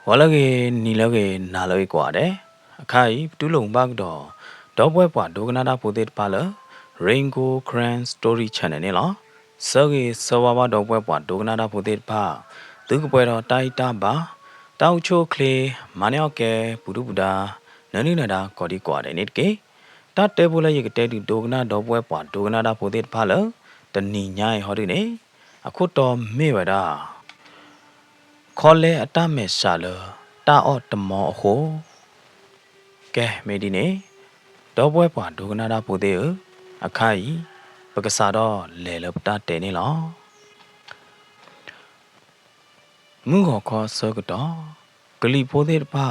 ဝါလကေနီလကေနာလောကွာတဲ့အခါဤတူလုံဘတ်တော့ဒေါပွဲပွားဒိုကနာတာပိုတေပါလ Rainbow Grand Story Channel နဲ့လားစောကေစောဝါဒေါပွဲပွားဒိုကနာတာပိုတေပါသူကပွဲတော့တိုက်တာပါတောက်ချိုကလေမနယောက်ကဲပုဒုပဒါနနိနာတာကော်ဒီကွာတဲ့နေ့ကေတတဲပိုလဲရကတဲဒီဒိုကနာဒေါပွဲပွားဒိုကနာတာပိုတေပါလတနီညိုင်ဟောဒီနေအခုတော့မေဝဒါခေါ်လေအတမဲရှာလတာအော့တမောဟိုကဲမေဒီနေတော့ပွဲပွားဒုကနာတာပိုသေးအခါဤပကစားတော့လဲလပတာတဲနေလောမူခေါ်ခေါ်စောကတော့ဂလီပိုသေးတပါ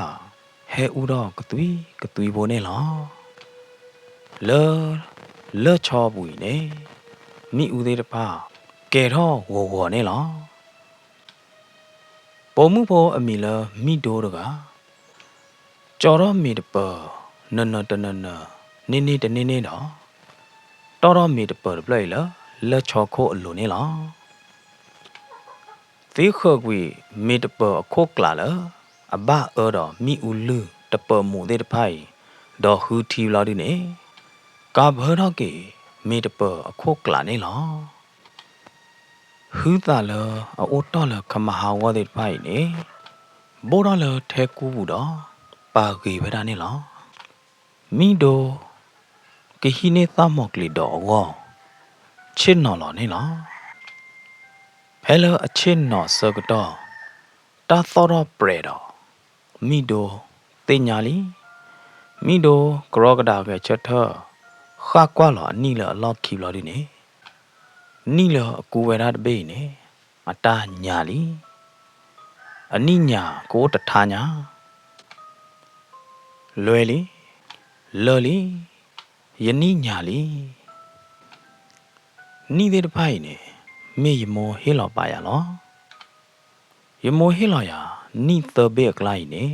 ဟဲဥတော့ကသွီဘိုနေလောလောချောဘူးနေမိဦးသေးတပါကဲတော့ဝော်နေလောပေါ်မှုပေါ်အမီလမိတိုးတကကြော်တော့မီတပနော်တနနေတနေတော့တော်မီတပပလိုက်လက်ချောခိုးအလိုနေလားသီခောကွေမီတပအခုကလာလအဘအော်တော့မိဦးလူတပမှုတဲ့တဖိုင်ဒေါ်ဟူတီလာဒီနေကာဘောတော့ကေမီတပအခုကလာနေလားဟူတာလအိုတော်လခမဟာဝတဲ့ဖိုင်နေဘောတော်လထဲကူဘူးတော့ပါကေဗဒါနေလားမိဒိုကဟိနေသမောကလီတော့ဝချစ်နော်လောနေလားဖဲလအချစ်နော်စကတော့တာသောတော့ပရတော့မိဒိုတင်ညာလီမိဒိုကရောကဒါကချက်ထခါကွာလောအနီလအလောက်ခီလောဒီနေနီလအကူဝဲတာတပိနေအတာညာလီအနိညာကိုတထာညာလွယ်လီလော်လီယနိညာလီနီတဲ့တဖိုင်နေမေယမောဟေလောပါရလောယမောဟေလောယာနီသဘေကလိုက်နေ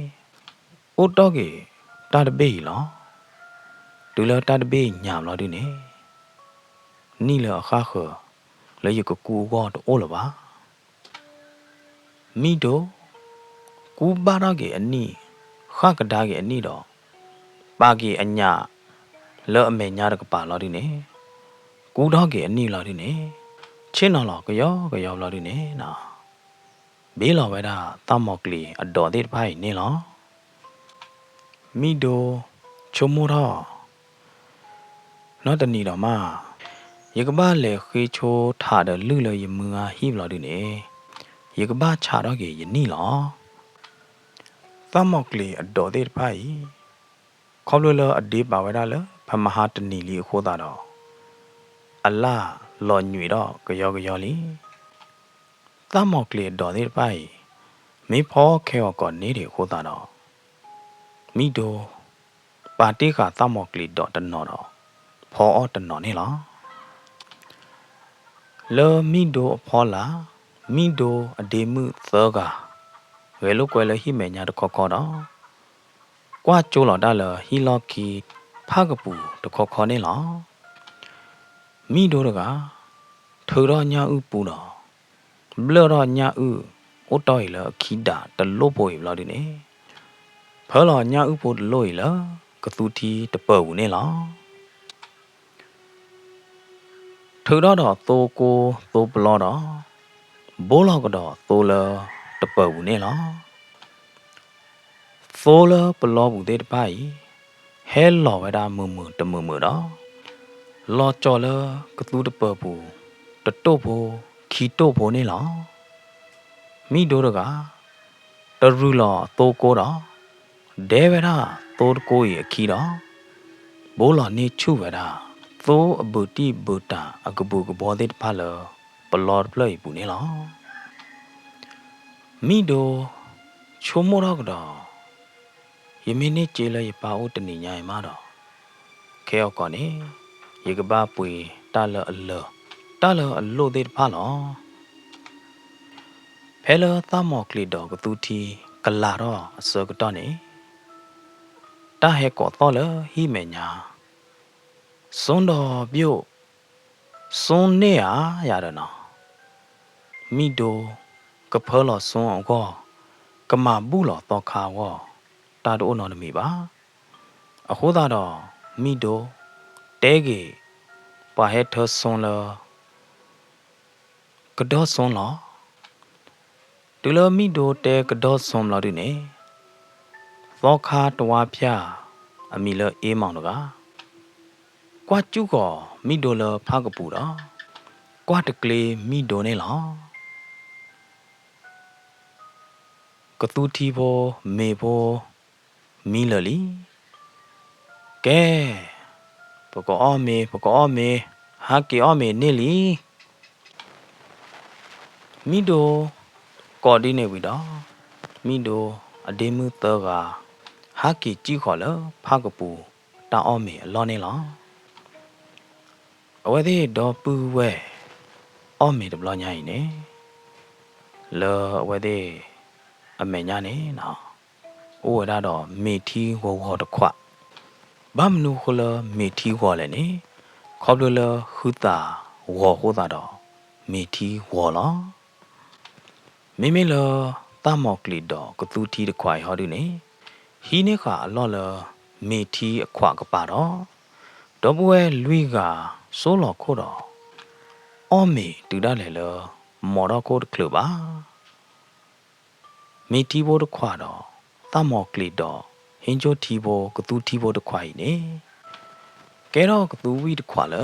အိုတော့ကေတာတဘေလောဒူလတာတဘေညာလောဒီနေနီလအခါခလေယကကူကောတိုးလပါမိတိုကူပါရကေအနီခကဒါကေအနီတော့ပါကေအညာလောအမေညာတကပါလောဒီနေကူတော့ကေအနီလောဒီနေချင်းနော်လောကယောလောဒီနေနော်ဘေးလောဝဲတာတမောကလီအတော်သေးတဖိုင်နေလောမိဒိုချုံမိုတော့နော်တနီတော်မရေကဘာလေခေချိုထားတယ်လူလေယမူဟာဟိဘလောဒီနေရေကဘာချတော့ကေယနီလောတမောကလီအတော်သေးတဖိုင်ခေါလလအဒီပါဝဲတာလဖမဟာတနီလီခိုးတာတော့အလာလော်ညွေတော့ကယောလီတမောကလီတော်သေးပိုင်မေဖောခဲော်ကောနေတယ်ခိုးတာတော့မိဒိုပါတိကတမောကလီတော်တနော်တော့ဖောအော်တနော်နေလားလောမိဒိုအဖောလာမိဒိုအဒေမှုသောကဝဲလို့ကွယ်လဟိမေညာတခေါ်တော့ကွာကျိုးလော်တာလဟီလော်ကီဖာကပူတခေါ်နေလားမိဒိုတကထူတော့ညာဥပူတော့ဘလတော့ညာဥအိုတော်ရလခီတာတလို့ပေါ်ရလောက်ဒီနေဖဲလောညာဥပို့တလို့ရလကသူတီတပတ်ဦးနေလားထူတော့သိုးကိုသိုးဘလောတော့ဘိုးလောက်ကတော့သိုးလတပတ်ဦးနေလားသိုးလဘလောဘူးတဲ့တပိုင်ဟဲလောဝဲတာမတမတော့လောကြော်လကသူတပတ်ဘူးတတုတ်ဘူးခီတုတ်ဘူးနေလားမိဒိုတကတရူလောသိုးကိုတော့ဒဲဝဲတာသိုးကိုရခီတော့ဘိုးလောနေချုဝဲတာသိုးအဘူတီဘူတာအကဘူကဘောတဲ့ဖာလပလော်ပလိုက်ဘူးနေလားမိဒိုချုံမောတော့ကတော့ယမင်းနေကျေးလဲပါဦးတနေညာရမှာတော့ခဲောက်ကောနေရေကဘာပွေတာလအလို့တဲ့ဖာလောဖဲလသမောကလီတော့ကသူတီကလာတော့အစောကတော့နေတာဟဲကောတော့လဟိမေညာစွန်းတော်ပြုတ်စွန်းနေရတော့နော်မိဒိုကဖလောစွန်းအောင်ကော ကမာဘူးလောတော့ခါဝတာတို့နော်နမီပါအခုသာတော့မိတို့တဲကေပါဟဲထဆွန်လကတော့ဆွန်လောဒူလမိတို့တဲကတော့ဆွန်လောဒီနေသောခါတဝါဖျာအမီလအေးမောင်တကကွာကျူကောမိတို့လဖားကပူတော့ကွာတကလေးမိတို့နေလောကတူတီဘောမေဘောမီလလီကဲပကောအမေဟာကေအမေနေလီမိတို့ကော်ဒီနေဝီတော့မိတို့အဒေမှုတော့ကဟာကေကြီးခေါ်လဖားကပူတာအမေအလောနေလောအဝဲသေးတော့ပူဝဲအမေတဘလညာရင်နေလောအဝဲသေးအမေညာနေနော်အိုဝဒါတော့မေထီဝဝတခွဘာမနုခလမေထီဝလည်းနေခေါပလလဟူတာဝဟိုတာတော့မေထီဝလောမိမိလတမောက်ကလီတော့ကတူတီတခွိုင်ဟောဒီနေဟီနေခါအလော်လမေထီအခွကပါတော့ဒဘဝဲလွီကစိုးလော်ခို့တော့အော်မေတူဒါလေလမော်တော့ကိုတကလပါမေတီဘောတခွာတော့တမောက်ကလီတော့ဟင်းချိုတီဘောကတူတီဘောတခွာဤနေကဲတော့ကတူဝီတခွာလ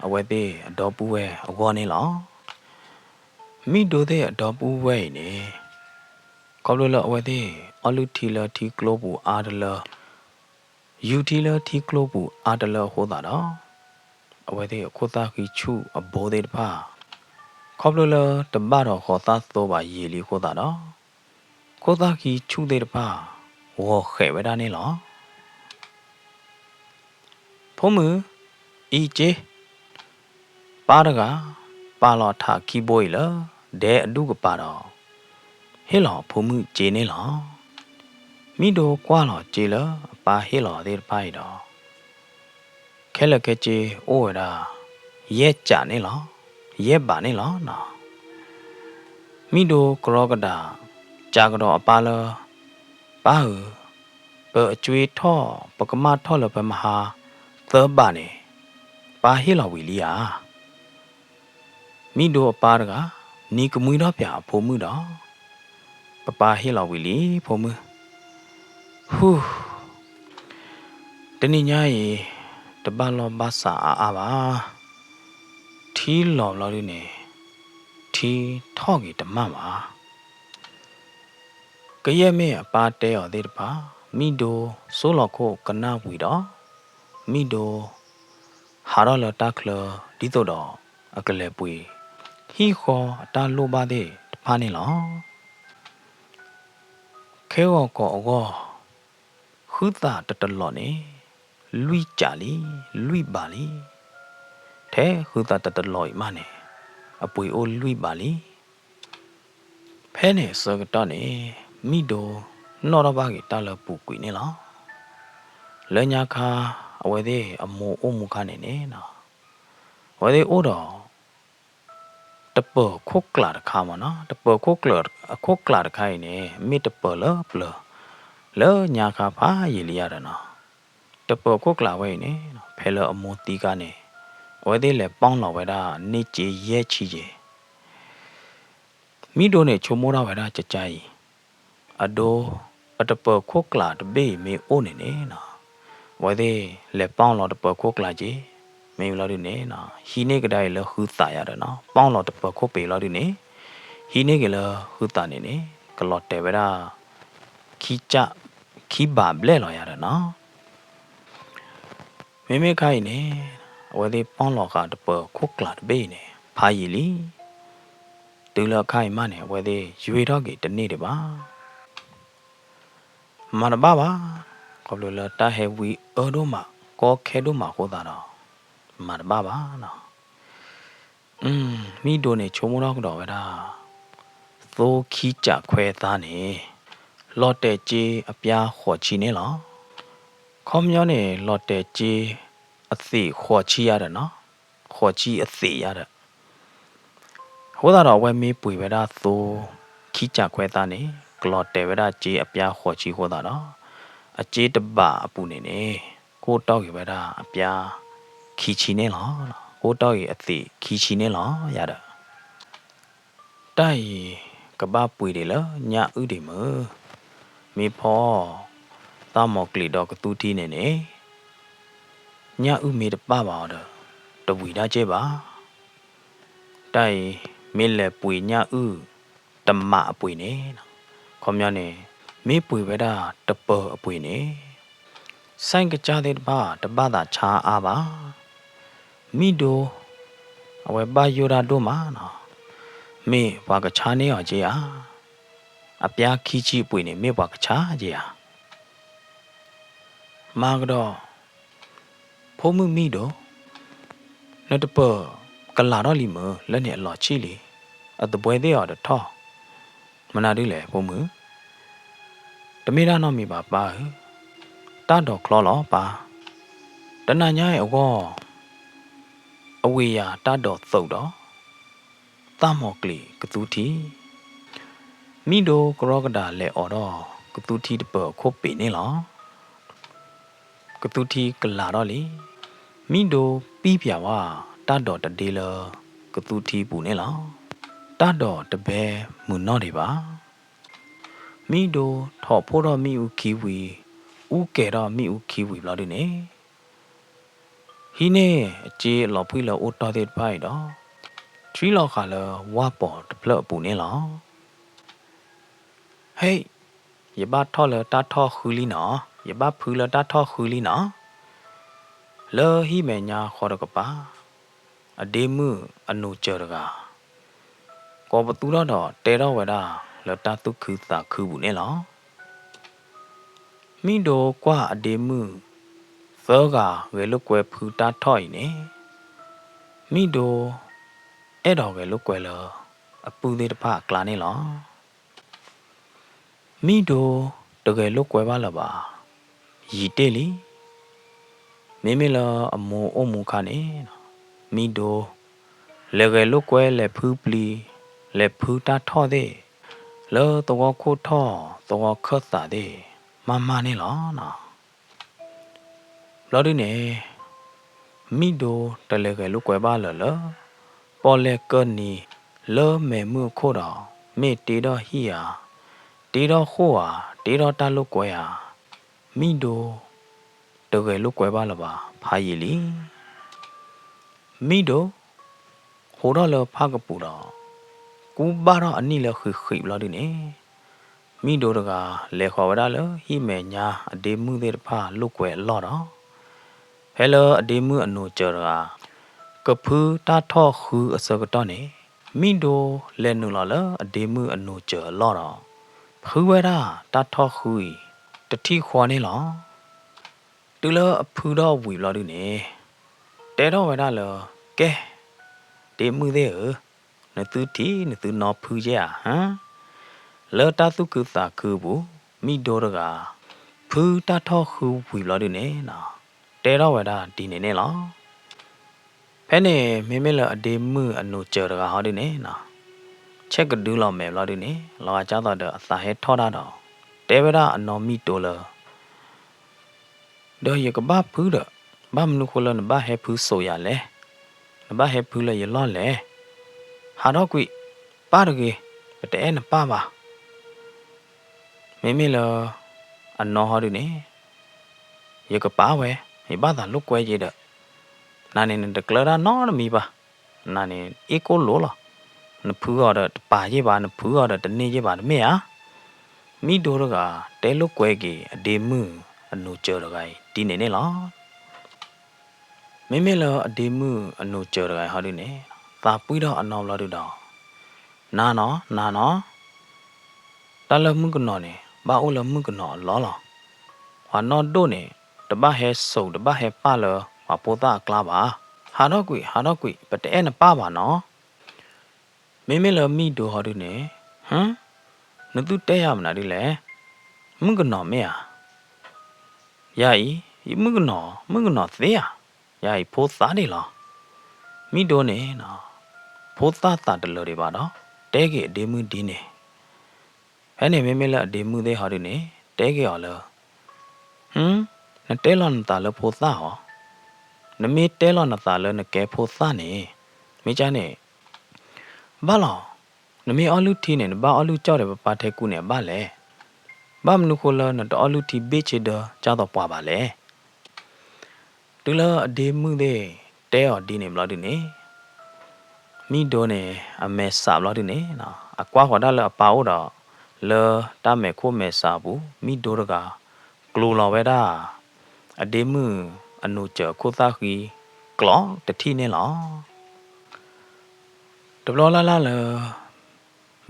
အဝဲသေးအတော်ပူဝဲအကောနေလောမိဒိုတဲ့အတော်ပူဝဲနေကောလလအဝဲသေးအလူတီလာတီကလိုဘူအာဒလာယူတီလာတီကလိုဘူအာဒလာဟောတာတော့အဝဲသေးအခုသားခီချူအဘိုးသေးတဖာကောလလတပတော့ခေါ်သားသောပါရေလီဟောတာတော့ကိုသားကြီးချူတဲ့တပါဝေါ်ခဲဝဲတာနေလောဖုံးမူအီဂျေပါရကပါလော်ထာခီဘွိလဒဲအဒုကပါတော့ဟဲလော်ဖုံးမူဂျေနေလောမိတို့ကွာလော်ဂျေလပါဟဲလော်တဲ့ပိုင်တော့ခဲလကဂျေအိုဝဒါရဲကြနေလောရဲပါနေလောနော်မိတို့ကရောကတာကြာကတော့အပါလပါဟဘအကျွေးထော့ပကမထော့လပမဟာသဘာနေပါဟီလဝီလီယာမိတို့အပါကနီကမွေတော့ပြဖို့မှုတော့ပပဟီလဝီလီဖို့မှုဟူတနိညာရေတပလောဘာစာအာပါထီလော်လော်လေးနေထီထော့ကြီးတမတ်ပါကရဲမဲအပါတဲော်သေးတပါမိဒိုဆိုလော်ခိုကနာဝီတော့မိဒိုဟာရလတာကလဒီတော့တော့အကလေပွေဟီခေါ်အတာလိုပါသေးတဖာနေလောခဲော်ကောအောခူတာတတလော်နေလွိကြလီလွိပါလီထဲခူတာတတလော်မနေအပွေအိုလွိပါလီဖဲနေစကတော့နေမိဒိုနော်ရပါကတာလပူကွေနေလားလညာခါအဝဲသေးအမိုးအမှုခနေနေနော်ဝဲသေးအိုတော့တပခုတ်ကလာတခါမနော်တပခုတ်ကလာအခုတ်ကလာတခိုင်နေမိတပလပလလဲညာခါဖာရေလီရတယ်နော်တပခုတ်ကလာဝဲနေနော်ဖဲလအမိုးတီးကနေဝဲသေးလေပေါင်းလောက်ဝဲတာနေကြရဲချီကြီးမိတို့နဲ့ချုံမိုးတော့ဝဲတာကြကြကြီးအဒိုအတပခုတ်ကလာတဘေးမေအိုနေနေနော်ဝဲသေးလေပေါင်းလောက်တပခုတ်ကလာကြီးမေလာဒီနေနော်ဟီနေကတိုင်လဟူတာရတယ်နော်ပေါင်းလောက်တပခုတ်ပေလာဒီနေဟီနေကလဟူတာနေနေကလော့တဲဝဲတာခီချခီဘာဘလဲလော်ရတယ်နော်မေမေခိုင်နေဝဲသေးပေါင်းလောက်ကတပခုတ်ကလာတဘေးနေဖာရီလီတူလခိုင်မနေဝဲသေးရွေတော့ကြီးတနေ့တပါမနဘာဘာကဘလလတာဟဲဝီအော်ဒိုမာကောခဲဒိုမာဟောတာတော့မနဘာဘာနော်မိတို့နေချုံမတော့တော့ဝဲတာသိုးခီးကြခွဲသားနေလော့တဲ့ကြီးအပြားခေါ်ချီနေလောခေါမျောနေလော့တဲ့ကြီးအသိခေါ်ချီရတယ်နော်ခေါ်ချီအသိရတယ်ဟိုတာတော့ဝဲမေးပွေဝဲတာသိုးခီးကြခွဲသားနေက လော်တဲဝဒါကြေးအပြားခေါ်ချီဟောတာတော့အကြေးတပအပူနေနေကိုတောက်ရဝဒါအပြားခီချီနေလားကိုတောက်ရအသိခီချီနေလားရတာတိုင်ကဘာပွေတယ်လားညာဥဒီမမေဖောတာမော်ကလီတော့ကတူတီနေနေညာဥမေတပပါတော့တဝီဒါကျဲပါတိုင်မေလေပွေညာဥတမအပွေနေခေါမျောနေမေပွေဝဒါတပအပွေနေဆိုင်ကကြတဲ့တပသာချာအားပါမိဒိုအဝဲပါယူရာတို့မှာနော်မေဘွားကချာနေအောင်ကြီးအားအပြားခီချီပွေနေမေဘွားကချာကြီးအားမာကတော့ဖုံးမှုမိတော့လက်တပကလာတော့လီမလက်နဲ့အလော်ချီလီအတပွဲသေးရတော့ထောမနာသေးလေဖုံးမှုတမေရာတော့မိပါပါတတော်ကလောလောပါတနညာရဲ့အဝေါ်အဝေးရတတော်သုတ်တော့တမော်ကလီကတူတီမိဒိုကရောကဒါလေအော်တော့ကတူတီတပခုတ်ပေနေလောကတူတီကလာတော့လေမိဒိုပြီးပြဝတတော်တတေးလကတူတီပူနေလောတတော်တပဲမွနော့တွေပါမိဒိုထော်ဖို့တော့မိဦးခီဝီဥကဲတော့မိဦးခီဝီဘလာဒီနေဟီနေအကျေးလော်ဖွေးလော်အိုတော်တဲ့ဖိုင်တော့ထရီလော်ခါလောဝါပေါ်တပလပူနေလောဟေးရပါထော်လော်တာထော်ခူလီနော်ရပါဖူလော်တာထော်ခူလီနော်လော်ဟီမဲညာခေါ်တော့ကပါအဒေမှုအနုကျရကကောပတူတော့တဲတော့ဝဒါလော်တာတုခူတာခူဘူးနေလောမိဒိုကွာအဒေမှုသောကဝဲလုကွယ်ဖူတာထော့ဤနေမိဒိုအဲ့တော်ဝဲလုကွယ်လောအပူသေးတဖကလာနေလောမိဒိုတကယ်လုကွယ်ပါလားပါရီတဲလီမေမေလောအမောအမှုခနေမိဒိုလေကယ်လုကွယ်လေဖူပလီလေဖူတာထော့တဲ့လောတော့ခိုးထော့တော့ခတ်တာတဲ့မမနေလောနော်လော်ဒီနေမိဒိုတလေကလုကွယ်ပါလလပေါ်လေကနီလောမဲမှုခိုးတော်မေတေတော်ဟီယာတေတော်ခိုးဟာတေတော်တလုကွယ်ဟာမိဒိုတကယ်လုကွယ်ပါလပါဖာရီလီမိဒိုဟိုတော့လဖာကပူတော်ကူပါတော့အနိလခိလော်ဒီနေမိဒိုတကလေခေါ်ဝရလဟိမဲညာအဒေမှုသေးတဖာလုကွယ်လော့တော့ဟဲလိုအဒီမှုအနုကျရာကဖူတာထော့ခူအစကတော့နေမိဒိုလဲနုလာလအဒီမှုအနုကျလော်တော့ဖူဝရာတာထော့ခူတတိခွာနေလောတူလအဖူတော့ဝီလော်ဒီနေတဲတော့ဝရလကဲဒီမှုသေးနသူတီနသူနော်ဖူကြဟမ်လောတာသူကသာခူဘူးမိဒိုရကဖူတာထော့ခူဝီလော်ဒီနေနော်တဲတော့ဝဒါဒီနေနေလောဖဲနေမေမေလအဒေမှုအနုကျရကဟောဒီနေနော်ချက်ကဒူးလောမဲလောဒီနေလောအကြတော့အသာဟဲထောတာတော့တဲဝဒါအနော်မီတိုလတော့ရကဘဖူးတော့ဘာမနုခလနဘာဟဲဖူးဆိုရလဲနဘာဟဲဖူးလဲရလောလဲဟာတော့ကွိပါရကေတဲနပါပါမေမေလအနော်ဟောဒီနေရကပါဝဲဟိဘာသာလုကွဲကြတဲ့နာနေတကလရာနော်မီပါနာနေအီကိုလိုလာနဖူးရတဲ့ပါကြီးပါနဖူးရတဲ့တနေကြီးပါမေဟာမိဒိုရကတဲလုကွဲကြီးအဒေမှုအနုကျရကဒီနေနေလားမေမေလောအဒေမှုအနုကျရကဟောဒီနေသာပွီးတော့အနော်လာတော့နာနော်တလမှုကနော်နေဘာအိုလမှုကနော်လောလောဟာနော်တို့နေတပဟဲစုံတပဟဲပါလမပိုတာကလာပါဟာတော့ကွိပတဲနပါပါနော်မေမေလမီဒိုဟော်ဒူနေဟမ်နသူတဲရမနာဒီလေမငနော်မေယာယာဤမငနော်သေယာဤဖိုးသားနေလားမိဒိုနေနော်ဖိုးသားတာတလို့တွေပါတော့တဲကေအဒေမှုဒီနေ ဖဲနေမေမေလအဒီမှုသေးဟာဒီနေတဲကေော်လောနတဲလောနတာလဖိုသားဟောနမေတဲလောနတာလနကဲဖိုသားနေမေချာနေဘာလောနမေအလူတီနေဘာအလူကြောက်တယ်ပါထဲကူနေဘာလဲဘာမနုခိုလနတအလူတီဘေချေဒကြောက်တော့ပွားပါလေတူလအဒီမှုသေးတဲော်ဒီနေမလို့ဒီနေမိဒိုနေအမေဆာဘလို့ဒီနေနော်အကွာခေါ်တာလအပါဦးတော့လေတမဲခိုမဲဆာဘူးမိဒိုရကကလိုလော်ဝဲတာအဒီမှုအနုချခိုသားခီကလောတတိနေလောတဘလလာလာလ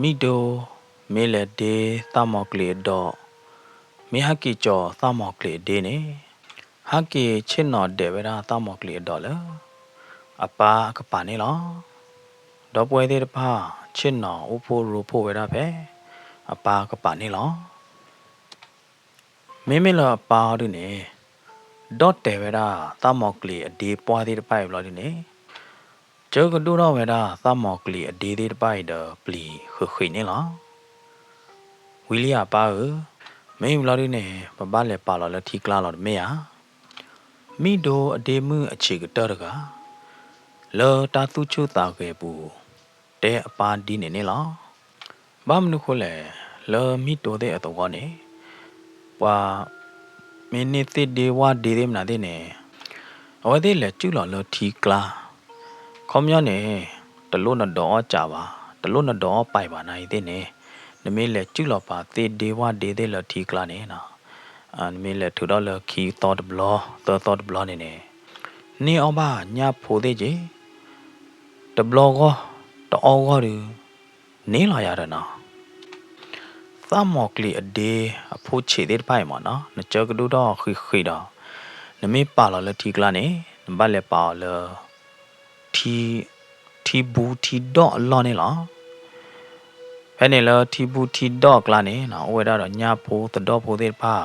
မိဒိုမေလေဒေသမောကလေတော့မေဟကီကျော်သမောကလေဒေနေဟကီချစ်နော်ဒေဝရာသမောကလေတော့လေအပါကပါနေလောတော့ပွဲသေးတဖာချစ်နော်ဥဖိုးရူဖိုးဝဲတာပဲအပါကပါနေလောမေမေလာပါရနေဒေါ်တေဝရာသမောကလေအဒီပွားသေးတပိုက်ဘလို့ဒီနေကျုပ်ကတူတော့ဝဲတာသမောကလေအဒီသေးတပိုက်တော့ပလီခွနေလောဝီလီယာပါမင်းဘလို့ဒီနေပပလည်းပါလော်လည်းထီကလာလော်မေယာမိဒိုအဒီမှုအခြေကတော်တကလောတာသူချုတာကေပူတဲအပါဒီနေလောဘာမနုခိုလေလောမိဒိုတဲ့အတော့ကနေပွာမင်းနေတိဒေဝဒီရမနာတဲ့နေအဝဲသေးလေကျူလော်လောထီကလာခေါမျောနေတလို့နတော့ကြပါတလို့နတော့ပိုက်ပါနိုင်တဲ့နေနမေလေကျူလော်ပါတိဒေဝဒီတဲ့လောထီကလာနေနော်နမေလေထူတော့လောခီတော့ဘလောတော့ဘလောနေအောင်ပါညာဖိုသေးကြီးတဘလောကောတော့ကောရနေလာရတဲ့နော်သမောကလီအဒေအဖို့ချေတဲ့ပိုင်မနော်နကြကဒူတော့ခိတော့နမေပါလာလတီကလာနေနဘလည်းပါလတီဘူတီတော့လောနေလားဖဲနေလတီဘူတီတော့ကလာနေနော်ဝဲတော့ညာဖို့တော့ဖို့တဲ့ပါ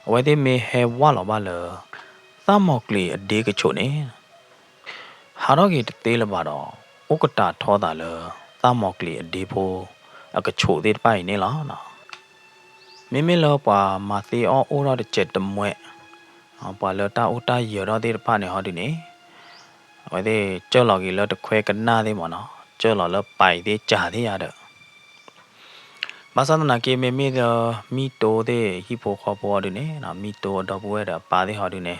အဝဲတဲ့မေဟဲဝါလောပါလသမောကလီအဒေကချိုနေဟာတော့ကြီးတေးလပါတော့ဥကတာထောတာလသမောကလီအဒေဖို့အကချိုတဲ့ပိုင်နေလားနော်မိမိလောပါမာသီအောအိုရတဲ့ချက်တမွဲပါလတာဥတာရတော့တဲ့ဖာနေဟောဒီနေဝဲတဲ့ကြောက်လောက်ကြီးလောတခွဲကနာသေးမနော်ကြောက်လောက်လောပိုင်သေးကြာသေးရတဲ့မဆန္ဒနာကေမေမေမီတိုတဲ့ဟီပိုခေါ်ပေါ်ဒီနေနော်မီတိုတော့ပွဲတာပါသေးဟောဒီနေ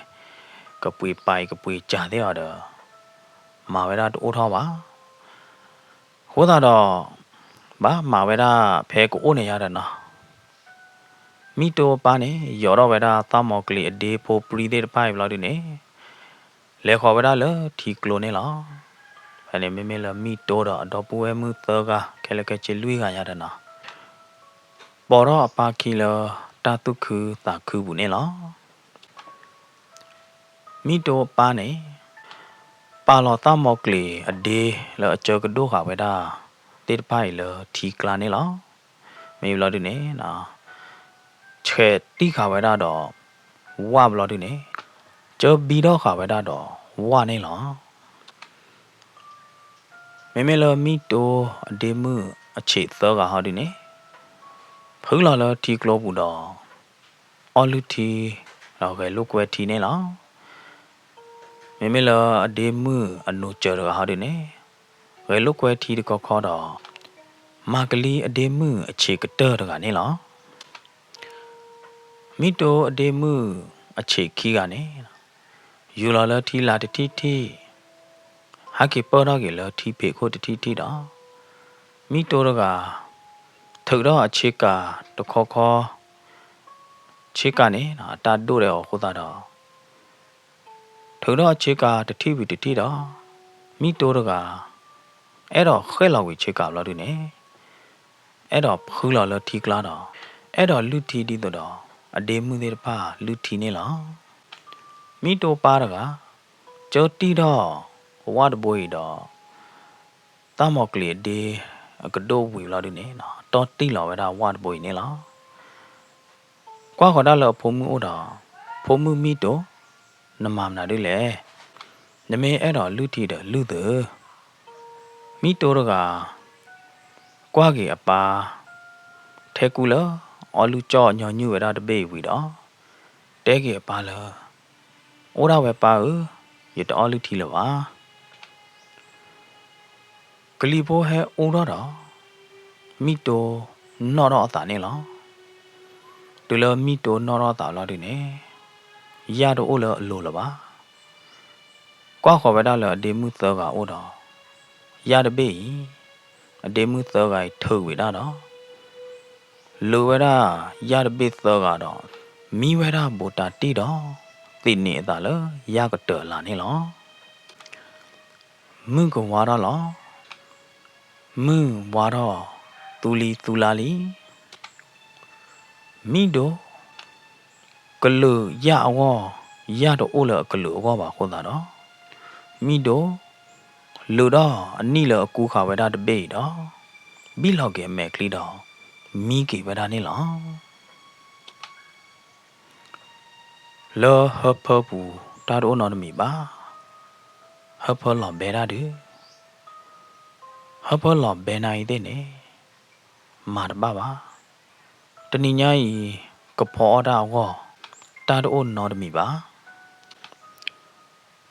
ကပွေပိုင်ကပွေကြာသေးရတဲ့မာဝဲတာတိုးထောပါဟိုးတာတော့ဘာမာဝဲတာဖဲကိုအိုးနေရတဲ့နော်မိတိုပါနေရောတော့ဝဲတာသမောကလီအဒေဖိုပရီတဲ့ဖိုင်ဘလောက်ဒီနေလဲခေါ်ဝဲတာလထီကလိုနေလားဖဲနေမေမေလမိတိုတော့အတော့ပွဲမှုသောကခဲလကချီလွေးကရတဲ့နော်ပေါ်တော့အပါခီလတာတုခုတာခုဘူးနေလားမိတိုပါနေပါလောသမောကလီအဒေလအကျော်ကဒိုခဝဲတာတေဖိုင်လထီကလာနေလားမေဘလောက်ဒီနေနော်ချဲတိခါဝဲတာတော့ဝါဘလို့ဒီနေကျဘီတော့ခါဝဲတာတော့ဝါနေလောမေမေလမီတိုအဒေမှုအခြေသောကဟောဒီနေဖူးလာလတီကလောဘူးတော့အော်လူတီတော့ပဲလုကွယ်တီနေလောမေမေလအဒေမှုအနုကျရဟောဒီနေဝဲလုကွယ်တီတကောခေါ်တော့မာကလီအဒေမှုအခြေကတော်တကနေလောမိတိုအဒေမှုအခြေခီကနေယူလာလထီလာတတိတိဟာကေပေါ်တော့ကေလထီဖေခိုတတိတိတော့မိတိုတော့ကထုတော့အခြေကတခေါခေါခြေကနေနော်တာတို့တယ်ဟိုသားတော့ထုတော့အခြေကတတိဝီတတိတော့မိတိုတော့ကအဲ့တော့ခဲလောက်ဝီခြေကလို့ဒီနေအဲ့တော့ဖူးလာလထီကလာတော့အဲ့တော့လူထီဒီတော့အဒေမှုသေးတပါလူထီနေလားမိတိုပါရကကျိုတီတော့ဝါဒဘွေတော့တမောကလီဒေကဒိုဝီလာဒီနေနော်တော်တီလာဝဲတာဝါဒဘွေနေလားကွာခေါ်တာလောဖုံမှုအိုတာဖုံမှုမိတိုနမမနာဒီလေနမေအဲ့တော့လူထီတော့လူသမိတိုတော့ကကွာကြီးအပါ ထဲကူလအော်လူကြောညောညူရတာတပေးဝီတော့တဲကေပါလအိုရာဝဲပါရတအော်လူထီလပါကလီဖိုဟဲအိုရာတော့မိတိုနော်တော့အတာနေလောတူလမိတိုနော်တော့တာလာဒီနေရတော့အိုလအလိုလပါကွာခေါ်ဝဲတာလအဒေမှုသောကအိုတော့ရတပေးအဒေမှုသောကထုတ်ဝေတာတော့လိုဝဲတာရတပေးသောကတော့မိဝဲတာဘောတာတီတော့တိနေတာလရကတော်လာနေလောမင်းကဝါတော့လောမင်းဝါတော့တူလီတူလာလီမိတို့ကလူရအဝရတော့အိုလကလူအဝပါခေါ်တာတော့မိတို့လူတော့အနိလအကူခါဝဲတာတပေးတော့ဘီလောက်ကဲမဲကလီတော့မိကေဝဲတာနေလောလောဟဖပူတာတော့နော်မီပါဟဖလောဘဲတာဒီဟဖလောဘဲနိုင်တဲ့နေမာတပါပါတဏိညာဤကဖောတာဝတာတော့နော်မီပါ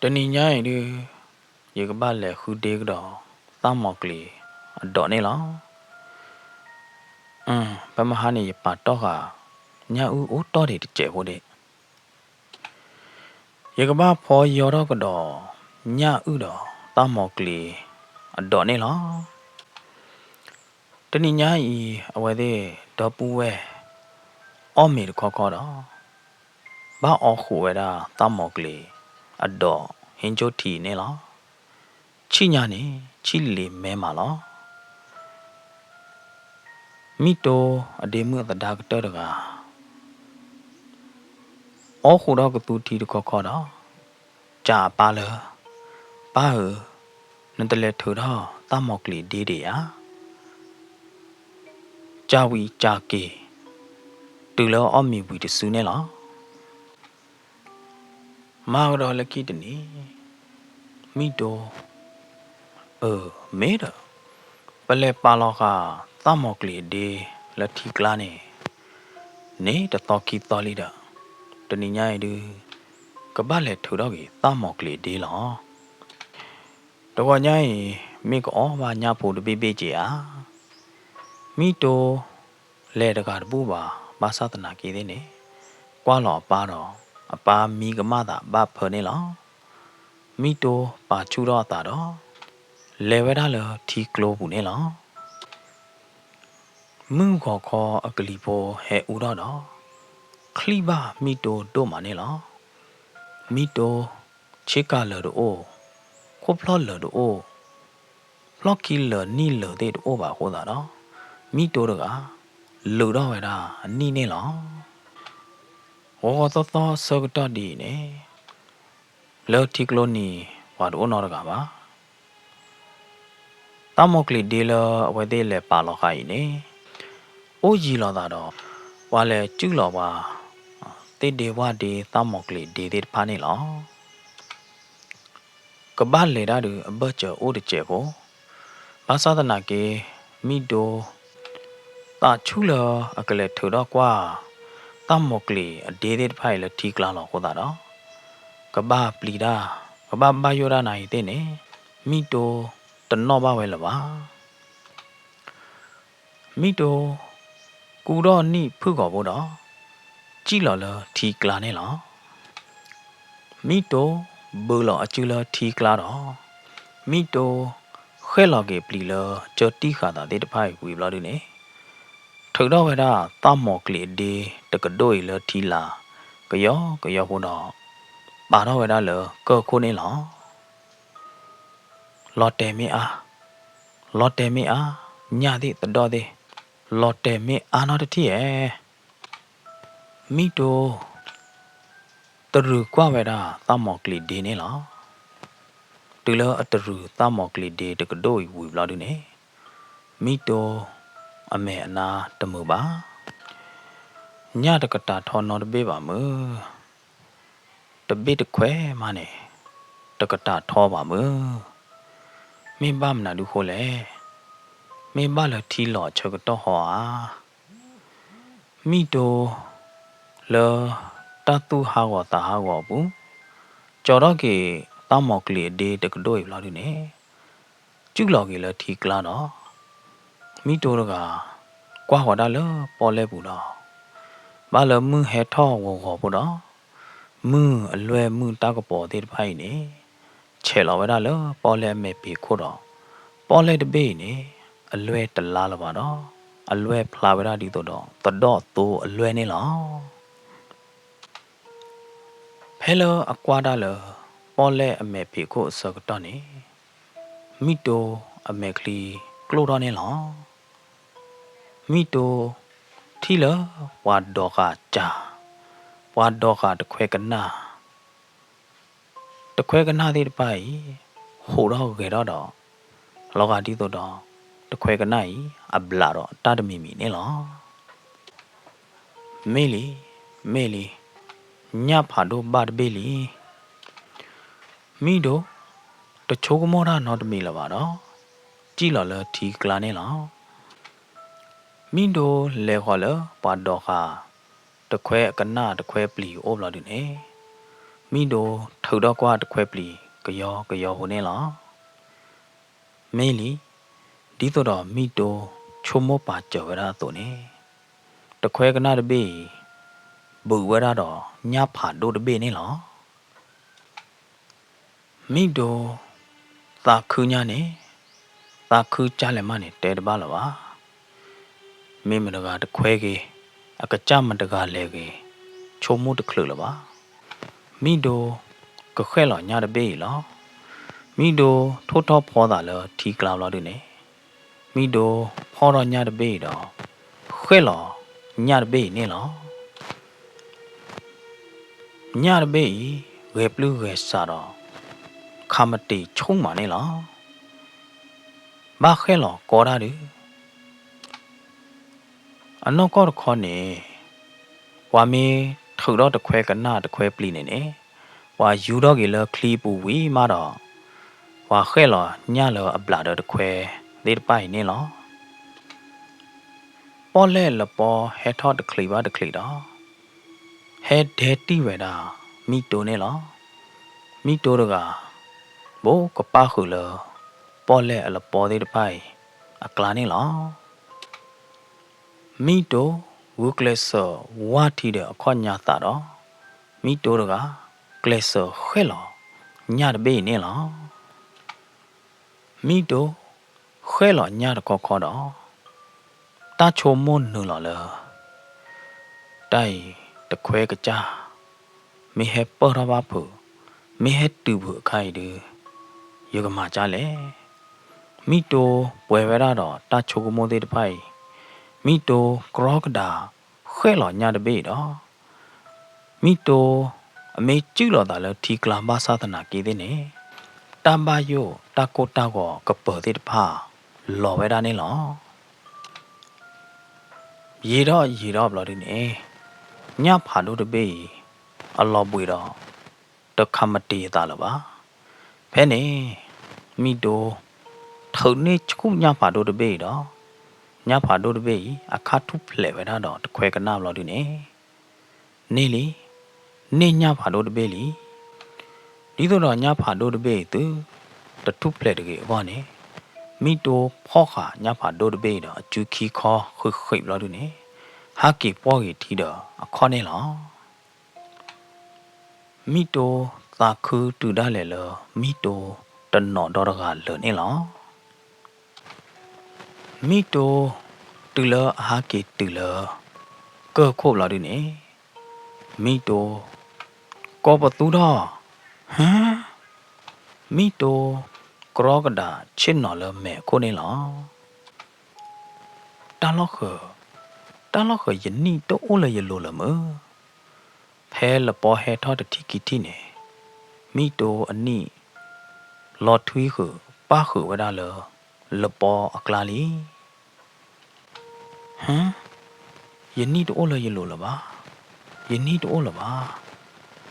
တဏိညာဤဒီရေကပါလေခူတေကတော့တမောက်ကလေးအတော်နေလောဗမဟာနေပါတော့ကညာဦးအိုးတော့တယ်ကြဲဟိုတဲ့ရေကပါဖော်ရောတော့ကတော့ညာဦးတော့တမောက်ကလေးအတော်နေလောတဏိညာဤအဝဲတဲ့ဒေါ်ပူဝဲအော်မေခေါ်တော့ဘာအော်ခူဝဲတာတမောက်ကလေးအတော်ဟင်ချိုတီနေလောချိညာနေချိလီမဲမာလောမိတိုအဒေမှုတဒါကတော်တကအော်ခူတော့ကတူတီတခေါ်တော့ကြာပါလပါနန်တလေထူတော့တမောက်ကလေးဒီဒီယာကြာဝီကြာကေတူလောအော်မီဝီတဆူနေလောမာတော့လကိတနီမိတိုမေတော့ပလဲပါလောကတမောက်ကလေးဒီလက်ထီကလာနေတတော်ကီတော်လီတာတဏိညာရည်ကပလက်ထူတော့ကြီးတမောက်ကလေးဒီလောတော့ညာရင်မိကောဘာညာဖို့တပေးပေးကြอ่ะမိတိုလဲတကားတပူပါဘာသာတနာကြီးသေးနေကွာလောပါတော့အပါမီကမတာဘာဖနေလောမိတိုပါချူတော့တာတော့လဲဝဲတာလထီကလိုဘူးနေလောမင်းခေါ်အကလီဖိုဟဲဦးတော့ခလီဘာမီတိုတို့မနေလောမီတိုချေကလတော့ခိုဖလောလတော့ဖလောကီလနီလတဲ့တော့ပါခေါ်တာတော့မီတိုကလူတော့ဝဲတာအနီးနေလောဟောသောစကတဒီနေလော်တီကလိုနီဝါတော့နော်ကပါတမောကလီဒီလဝဲတဲ့လေပါလောခိုင်နေအိုကြီးလောတာတော့ဝါလေကျူလောပါတေဒေဝဒီတမောကလီဒီတဲ့ဖာနေလောကဘာလေတာတူအဘချေအိုတကျဲကိုဘာသာတနာကေမိတိုတာချူလအကလေထူတော့ကွာတမောကလီအဒေတဲ့ဖိုင်လတီကလာလောဟောတာတော့ကဘာပလီတာကဘာဘာယောရနိုင်တဲ့နေမိတိုတနောပါဝဲလပါမိတိုကူတော့နိဖုကောဘောတော့ကြည်လော်လထီကလာနေလောမိတိုဘူလောအကျူလထီကလာတော့မိတိုခဲလော်ကေပလီလကြော်တီခါတာတဲ့တဖိုင်ဝီဘလာဒီနေထောက်တော့ဝဲတာတမောကလီဒီတကဒိုလထီလာကယောဟိုတော့ပါတော့ဝဲတာလကောခိုးနေလောလော်တဲမီအားညတဲ့တတော်တဲ့လော်တဲမီအားနော်တတိရဲ့မိတိုတရူကွာဝဲတာတမောကလီဒီနေလောတူလအတရူတမောကလီဒီတကဒိုဝီဘလာဒီနေမိတိုအမေအနာတမှုပါညတကတာထော်နော်တပေးပါမတပိတခွဲမနေတကတာထောပါမမင်းဘာမနာဒုခိုလေမင်းဘာလထီလောချကတော့ဟော မိတိုလောတတူဟာဝတာဟာဝဘူးကျော်တော့ကေတောင်းမော်ကလေးဒေးတကတို့ရလာတယ်နေကျူလော်ကေလထီကလာတော့မိတိုကကွာဟော်တာလပေါ်လဲဘူးတော့ဘာလမှုဟဲထောဝောဘူးတော့မှုအလွယ်မှုတကပေါ်တဲ့ဖိုင်နေချဲလော်ဝဲတာလပေါ်လဲမဲ့ပြီခို့တော့ပေါ်လဲတပေးနေအလွယ်တလားလပါတော့အလွယ်ဖလာဝဲတာဒီတော့တော့တိုးအလွယ်နေလောဖဲလအကွာတာလပေါ်လဲအမေပြီခို့စကတော့နေမိတိုအမေကလီကလိုတော့နေလောမိတိုထီလဝါဒေါကကြာဝါဒေါကတခွဲကနာသေးတပိုင်ဟိုတော့ကေတော့လောကတီတော့တခွဲကနိုင်အဘလာတော့တတမီမီနေလောမေလီညဖာတို့ဘတ်ဘေလီမိတို့တချိုးကမောတာတော့တမီလာပါတော့ကြည်လော်လထီကလာနေလောမိတို့လေခေါ်လပါတော့ခါတခွဲကနာတခွဲပလီအိုးလာတယ်နေမိတို့ထောက်တော့ကွာတခွဲပလီကယောဟိုနေလောမေလီဒီတော့မိတို့ချုံမောပါကြော်ရတာတော့နေတခွဲကနာတဘေးဘူဝရတော့ညဖာတို့တဘေးနေလောမိတို့သာခူးညာနေသာခူးကြလည်းမနေတဲတပါလားပါမိမတကတခွဲကေအကကြမတကလဲကေချုံမို့တခလလပါမိတို့ကခဲလောညာတဘေးလောမိတို့ထိုးတော့ဖောတာလထီကလာလောတယ်နေမိတို့ဖောတော့ညာတဘေးတော့ခဲလောညာတဘေးနေလောညာတဘေးဝေပလူဝေစားတော့ခမတီချုံမာနေလောမခဲလောကောတာတယ်အနောကောခေါနေဝါမီထူတော့တခွဲကနာတခွဲပလီနေနေဝါယူတော့ကေလခလီပူဝီမာတော့ဝါခဲလောညလောအပလာတော့တခွဲဒေပိုင်နေလောပေါ်လဲလပေါ်ဟဲထော့တခလီပါတခလီတော့ဟဲဒဲတီဝဲတာမိတိုနေလောမိတိုတကဘိုးကပါခုလပေါ်လဲအလပေါ်ဒေပိုင်အကလာနေလောမိတိုဝုကလဆောဝါတီတဲ့အခွန်ညာတာတော့မိတိုကကလဆောခဲလောညတဘေးနေလောမိတိုခဲလောညတခေါ်တော့တာချုံမွန်းနူလောလေတိုင်တခွဲကကြမေဟပရဘာဖူမေဟတူဘူးခိုင်တူယောကမာကြလေမိတိုပွဲဝဲရတော့တာချုံကမိုးသေးတဖိုင်မိတိုကရောကဒါခဲလောညာတဘေးတော့မိတိုအမေကျူလောတာလဲထီကလာမသာသနာကေးတဲ့နေတမ်ဘာယိုတာကိုတာကောကပေါ်တဲ့ဖာလော်ဝဲတာနေလောရေတော့ဘလို့ဒီနေညဖာတို့တဘေးအလော်ပွေတော့တခမတေးတာလပါဖဲနေမိတိုထုံနေချုံညဖာတို့တဘေးတော့ညဖာတို့တဘေးအခါထုဖလဲဝဲတာတော့တခွဲကနာဘလို့ဒီနေလီနေညဖာတို့တဘေးလီဒီတော့ညဖာတို့တဘေးသူတထုဖလဲတကေဘောနေမိတိုဖောခါညဖာတို့တဘေးတော့အကျူခီခေါ်ခွိဘလို့ဒီနေဟာကီပေါ်ကြီးထီတော့အခေါ်နေလောမိတိုသာခူတူဒါလေလောမိတိုတနော်တော့ကလွန်နေလောမိတိုတူလဟာကီတူလကောခိုးလာဒီနေမိတိုကောပတူတော့ဟမ်မိတိုကရောကဒါချင်းနော်လမဲခိုးနေလောတာလောခယနီတိုအိုလရလိုလမဖဲလပေါ်ဟဲထော့တတိကီတီနေမိတိုအနိလော်ထွီးခုပါခုဝဒါလပေါ်အကလာလီဟမ်ယနီတိုအိုလရလိုလပါယနီတိုအိုလပါ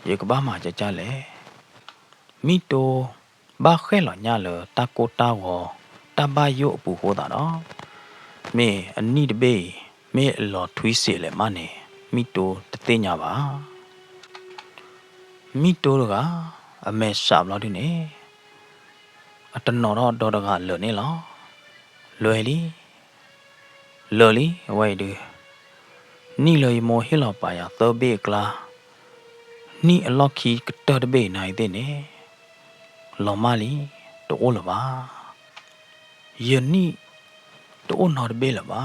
ရေကဘာမှာကြလဲမိတိုဘာခဲလောညာလတာကိုတာဝတဘယိုအပူဟောတာနော်မေအနိတဘေ မေလောထွေးစီလေမနေမိတိုတသိညာပါမိတိုကအမဲရှာဘလို့ဒီနေအတနော်တော့ဒေါ်တကလွနေလောလွယ်လီလော်လီဝိုင်ဒီနီလော်မောဟီလောပါယာသောဘေကလာနီအလော့ခီကတတဘေနိုင်တဲ့နေလော်မလီတိုးလပါယနီတိုးနော်တဘေလပါ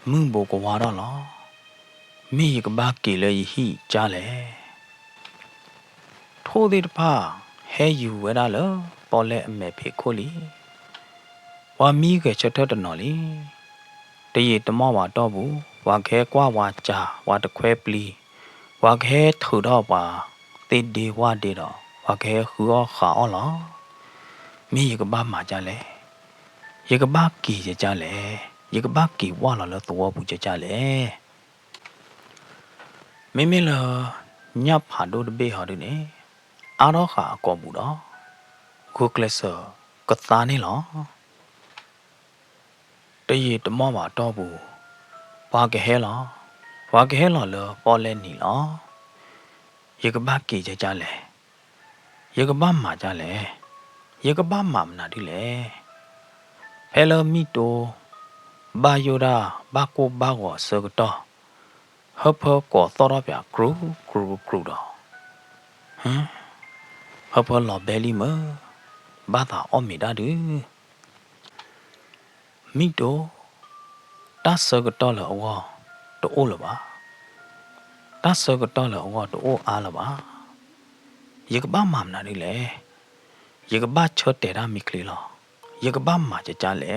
မင်းဘောကဝါတော့လောမိကဘာကီလေဟီကြားလေထိုးတဲ့တဖာဟဲယူဝဲတာလောပေါ်လဲအမေဖေခိုလီဝါမီကချက်ထတနော်လီတရေတမောပါတော့ဘူးဝါခဲကွာဝါကြာဝါတခွဲပလီဝါခဲထူတော့ပါတေဒီဝါဒေတော့ဝါခဲခူောခါအော်လောမိကဘာမှာကြလဲရကဘာကီကြလဲရကဘာကီဝါလာလောတော့ဘူးကြလဲမိမိလညပ်ဖာဒိုတဘေဟာဒီနေအားတော့ခါအကောဘူးတော့ခုကလဆာကသားနေလောတရေတမောပါတော့ဘူးဘာကဟဲလောဝါကဟဲလောလောပေါ်လဲနီလောရကဘာကီကြလဲရကဘာမှာကြလဲရကဘာမှာမနာဒီလေဖဲလမီတိုဘာယိုရာဘာကိုဘာဝဆကတော့ဟဖကောတော်ရပြကရူတော့ဟမ်ဟဖလောဘဲလီမဘာသာအမီဒါဒူမိတိုတာဆကတော့လောတိုးလပါတာဆကတော့လောတိုးအားလပါရကဘာမှာမနာဒီလေရကဘာချတ်တဲ့ရာမိကလေးလောရကဘာမှာကြလဲ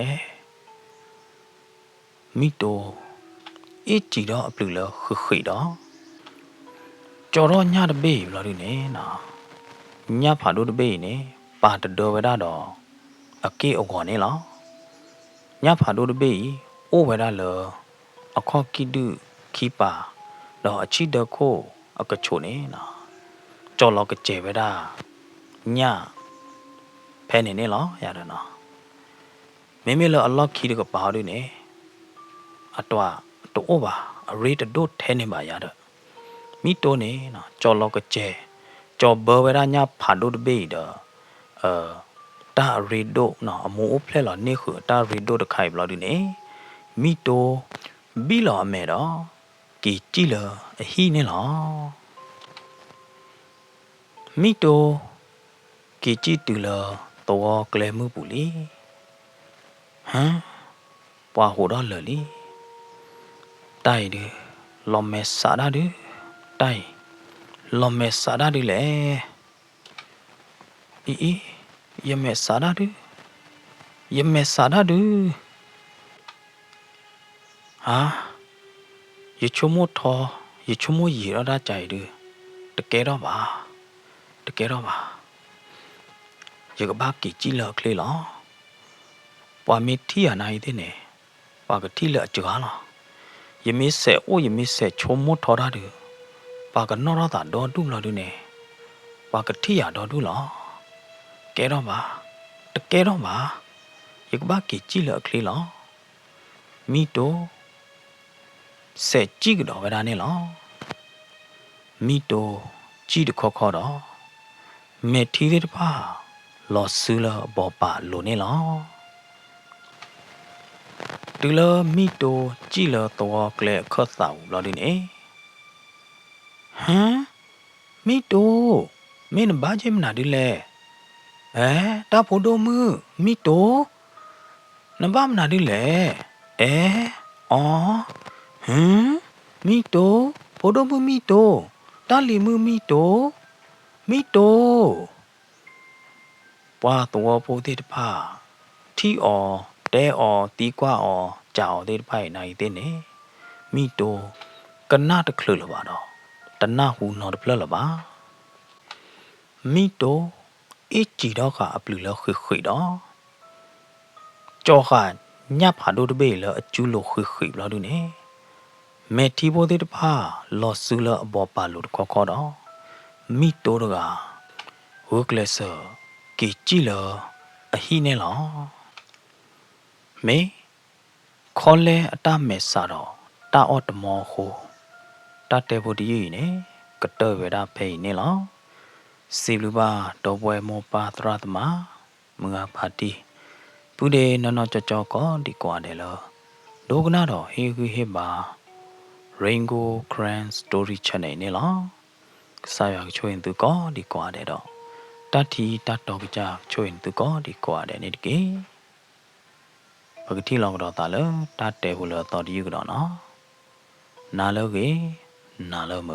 မိတိုအေးကြည့်တော့အပလူလခိတော့ကြော်တော့ညတပေးဘလို့ဒီနေနော်ညဖာတို့တပေးနေပါတတော်ဝဒတော့အကေအကောနေလောညဖာတို့တပေးအိုဝဒလောအခောကိတုခိပါတော့အချီတခိုအကချိုနေနော်ကြော်လောကကျေဝဒညဖဲနေနေလောရတယ်နော်မင်းမလောအလော့ခီတကပါတို့နေအတော့တိုးပါအရေးတတို့ထဲနေပါရတော့မိတိုးနေနော်ကြော်လောကကျဲကြော်ဘောဝရညာဖာဒိုတဘေတော့တာရီဒိုနော်အမိုးဖလက်လာနေခုတာရီဒိုတခိုင်ဘလို့ဒီနေမိတိုးဘီလောအမဲတော့ကီကြည့်လအဟီနေလောမိတိုးကီကြည့်တူလတော့ကလဲမှုပူလီဟမ်ပွားဟိုတော့လလီတိုင်ဒီလောမဲဆာဒါဒီတိုင်လောမဲဆာဒါဒီလေအီယမဲဆာဒါဒီယမဲဆာဒါဒီဟာယချုံမထောယချုံမရီရတာကြိုင်ဒီတကယ်တော့ပါရကဘာကီကြည့်လောက်လေလောပွာမီတီရနိုင်တဲ့နေပွာကတိလက်ကြာလောယမစ်ဆက်အိုယမစ်ဆက်ချုံမထောတာဒီပွာကနော်ရတာဒေါ်တူလောဒီနေပွာကတိရဒေါ်တူလောကဲတော့ပါတကယ်တော့ပါရကဘာကီကြည့်လောက်လေလောမီတိုဆက်ကြည့်တော့ဝရနေလောမီတိုကြည့်တခေါ်တော့မေထီတဲ့တပါလောဆူလာဘောပါလိုနေလောတူလမီတိုကြည်လတော့ကလေခတ်သာဘူးလောဒီနေဟမ်မီတိုမင်းဘာချင်မနာဒီလေတာဖိုတိုမူမီတိုနဘာမနာဒီလေအော်ဟမ်မီတိုဖိုတိုမူမီတိုတာလီမူမီတိုပွားတော့ပိုတဲ့တဖာထီအော်တဲအော်တီကွာအော်ကြောက်တဲ့ဖိုင်နိုင်တဲ့နေမိတိုကနာတခလလပါတော့တနာဟူနော်တပလလပါမိတိုအကြည့်တော့ကအပလူလခွေတော့ကြောခညဖာဒိုတဘေလအကျူးလို့ခွေဘလို့ဒီနေမေတီဘိုတဲ့တဖာလောဆူလအဘောပါလို့ခေါ်တော့မိတိုတကဝုကလဆာကီကြည့်လအဟိနေလောမေ ခေါ်လဲအတမဲစာတော့တာအော့တမောဟိုတတဲဖို့ဒီနေကတော့ဝေဒဖိနေလောစီလူပါတော့ပွဲမောပါသရသမမငါဖာတီပုဒေနော်ကြောကောဒီကွာတယ်လောဒိုကနာတော့ဟေဟူဟေပါ Rainbow Grand Story Channel နေလောစာရချွင်သူကောဒီကွာတယ်တော့တတီတတော်ကြချွင်သူကောဒီကွာတယ်နေတကေပကတိလောကတော့တာလောတတဲဘူးလောတော်ဒီယူကတော့နော်နာလောကေနာလောမ